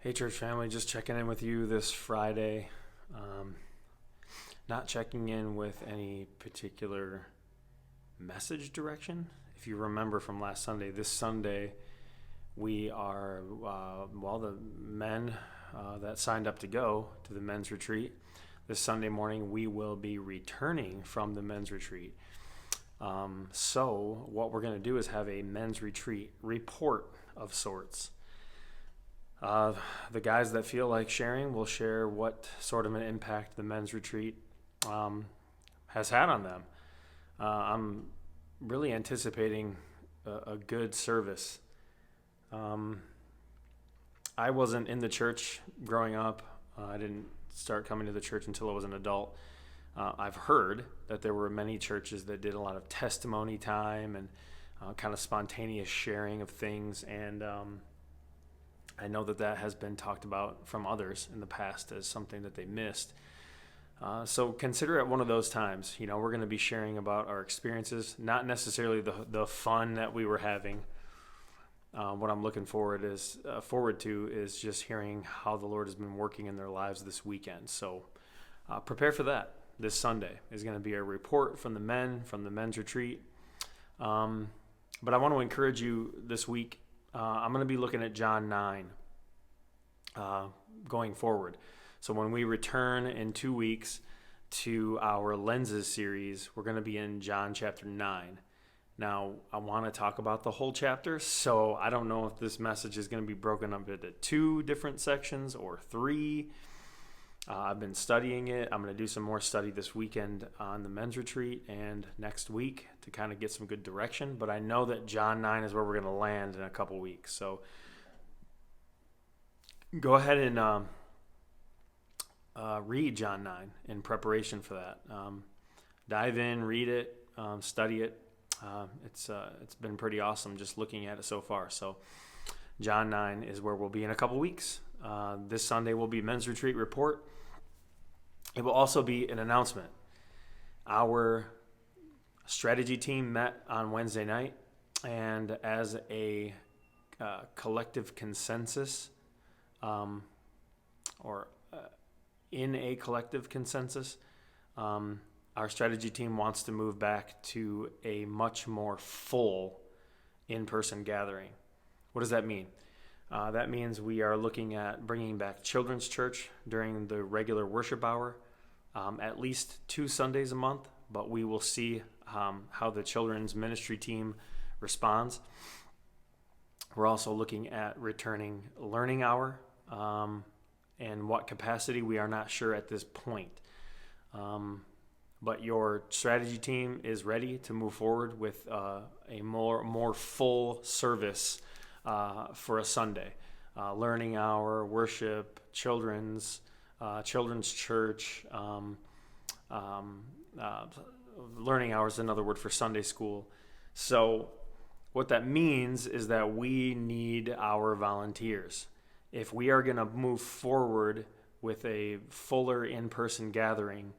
Hey, church family, just checking in with you this Friday. Um, Not checking in with any particular message direction. If you remember from last Sunday, this Sunday, we are, the men that signed up to go to the men's retreat, this Sunday morning, we will be returning from the men's retreat. So, what we're going to do is have a men's retreat report of sorts. The guys that feel like sharing will share what sort of an impact the men's retreat has had on them. I'm really anticipating a good service. I wasn't in the church growing up. I didn't start coming to the church until I was an adult. I've heard that there were many churches that did a lot of testimony time and kind of spontaneous sharing of things, and I know that has been talked about from others in the past as something that they missed. So consider it one of those times. You know, we're going to be sharing about our experiences, not necessarily the fun that we were having. What I'm looking forward to is just hearing how the Lord has been working in their lives this weekend. So prepare for that. This Sunday is going to be a report from the men's retreat. But I want to encourage you this week. I'm going to be looking at John 9 going forward. So when we return in 2 weeks to our Lenses series, we're going to be in John chapter 9. Now, I want to talk about the whole chapter, so I don't know if this message is going to be broken up into 2 different sections or 3. I've been studying it. I'm going to do some more study this weekend on the men's retreat and next week to kind of get some good direction. But I know that John 9 is where we're going to land in a couple weeks. So go ahead and read John 9 in preparation for that. Dive in, read it, study it. It's been pretty awesome just looking at it so far. So John 9 is where we'll be in a couple weeks. This Sunday will be men's retreat report. It will also be an announcement. Our strategy team met on Wednesday night, and as a collective consensus, in a collective consensus, our strategy team wants to move back to a much more full in-person gathering. What does that mean? That means we are looking at bringing back children's church during the regular worship hour, at least 2 Sundays a month, but we will see how the children's ministry team responds. We're also looking at returning learning hour, and what capacity we are not sure at this point. But your strategy team is ready to move forward with a more full service for a Sunday. Learning hour, worship, children's church, learning hour is another word for Sunday school. So what that means is that we need our volunteers. If we are going to move forward with a fuller in-person gathering,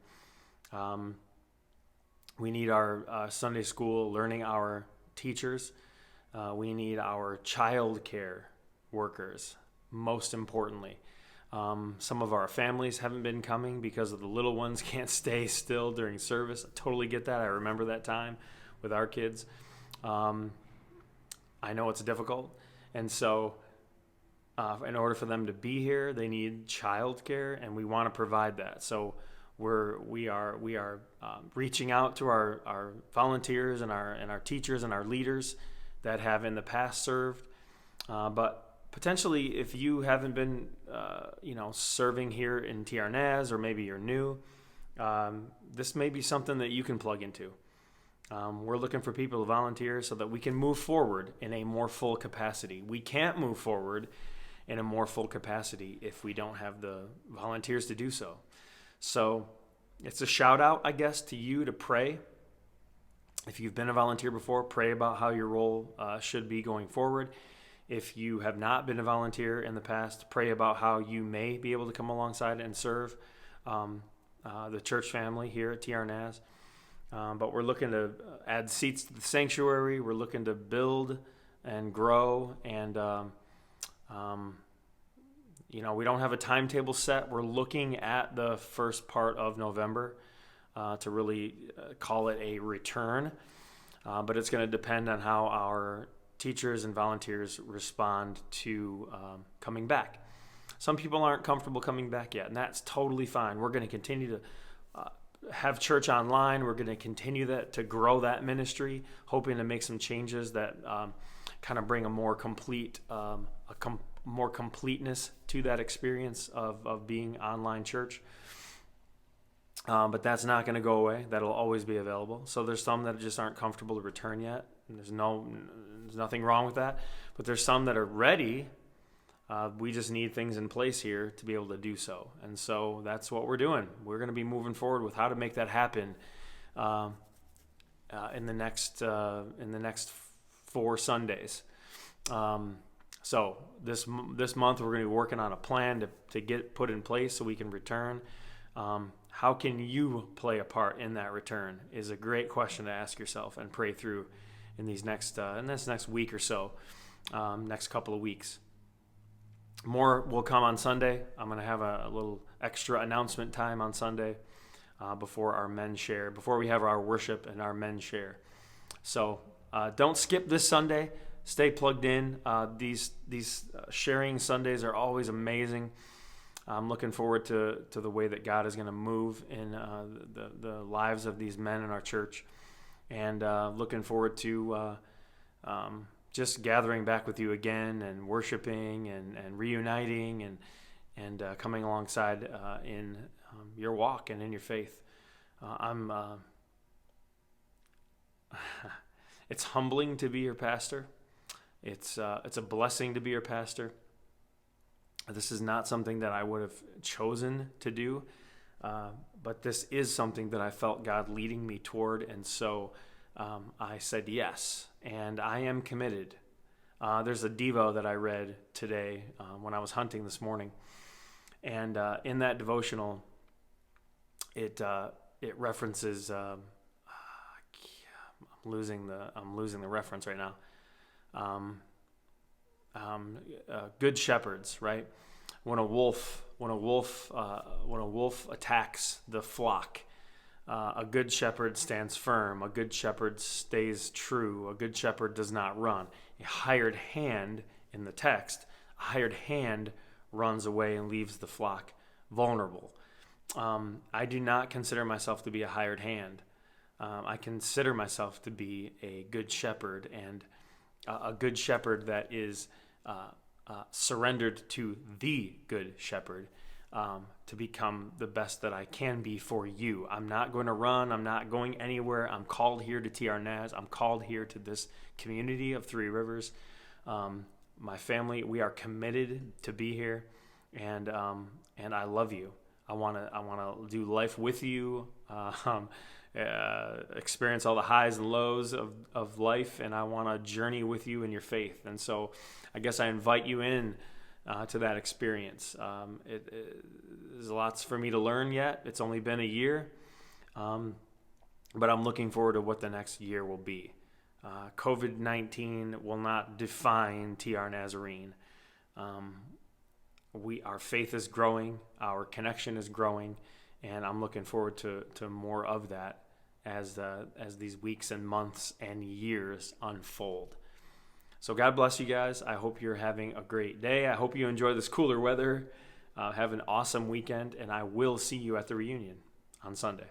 we need our Sunday school learning hour teachers. We need our child care workers, most importantly. Some of our families haven't been coming because of the little ones can't stay still during service. I totally get that. I remember that time with our kids. I know it's difficult. And so in order for them to be here, they need child care, and we want to provide that. So we are reaching out to our volunteers and our teachers and our leaders that have in the past served, but potentially if you haven't been serving here in TRNAS, or maybe you're new, this may be something that you can plug into. We're looking for people to volunteer so that we can move forward in a more full capacity. We can't move forward in a more full capacity if we don't have the volunteers to do so. So it's a shout out, I guess, to you to pray. If you've been a volunteer before, pray about how your role should be going forward. If you have not been a volunteer in the past, pray about how you may be able to come alongside and serve the church family here at TRNAS. But we're looking to add seats to the sanctuary. We're looking to build and grow and We don't have a timetable set. We're looking at the first part of November to really call it a return. But it's going to depend on how our teachers and volunteers respond to coming back. Some people aren't comfortable coming back yet, and that's totally fine. We're going to continue to have church online. We're going to continue to grow that ministry, hoping to make some changes that kind of bring a more complete, more completeness to that experience of being online church. But that's not going to go away. That'll always be available. So there's some that just aren't comfortable to return yet. And there's nothing wrong with that. But there's some that are ready. We just need things in place here to be able to do so. And so that's what we're doing. We're going to be moving forward with how to make that happen in the next 4 Sundays. So this month we're going to be working on a plan to get put in place so we can return. How can you play a part in that return is a great question to ask yourself and pray through in this next week or so, next couple of weeks. More will come on Sunday. I'm going to have a little extra announcement time on Sunday before our men's share, before we have our worship and our men's share. So don't skip this Sunday. Stay plugged in. These sharing Sundays are always amazing. I'm looking forward to the way that God is going to move in the lives of these men in our church, and looking forward to just gathering back with you again and worshiping and reuniting and coming alongside in your walk and in your faith. It's humbling to be your pastor. It's a blessing to be your pastor. This is not something that I would have chosen to do, but this is something that I felt God leading me toward, and so I said yes, and I am committed. There's a Devo that I read today when I was hunting this morning, and in that devotional, it references. I'm losing the reference right now. Good shepherds, right? When a wolf attacks the flock, a good shepherd stands firm. A good shepherd stays true. A good shepherd does not run. A hired hand in the text, a hired hand runs away and leaves the flock vulnerable. I do not consider myself to be a hired hand. I consider myself to be a good shepherd, and a good shepherd that is surrendered to the good shepherd to become the best that I can be for you. I'm not going to run. I'm not going anywhere. I'm called here to TR Naz. I'm called here to this community of Three Rivers. My family, we are committed to be here, and I love you. I want to do life with you. Experience all the highs and lows of life, and I want to journey with you in your faith. And so I guess I invite you in to that experience. There's lots for me to learn yet. It's only been a year, but I'm looking forward to what the next year will be. COVID-19 will not define TR Nazarene. Our faith is growing, our connection is growing, and I'm looking forward to more of that as these weeks and months and years unfold. So God bless you guys. I hope you're having a great day. I hope you enjoy this cooler weather. Have an awesome weekend, and I will see you at the reunion on Sunday.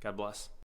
God bless.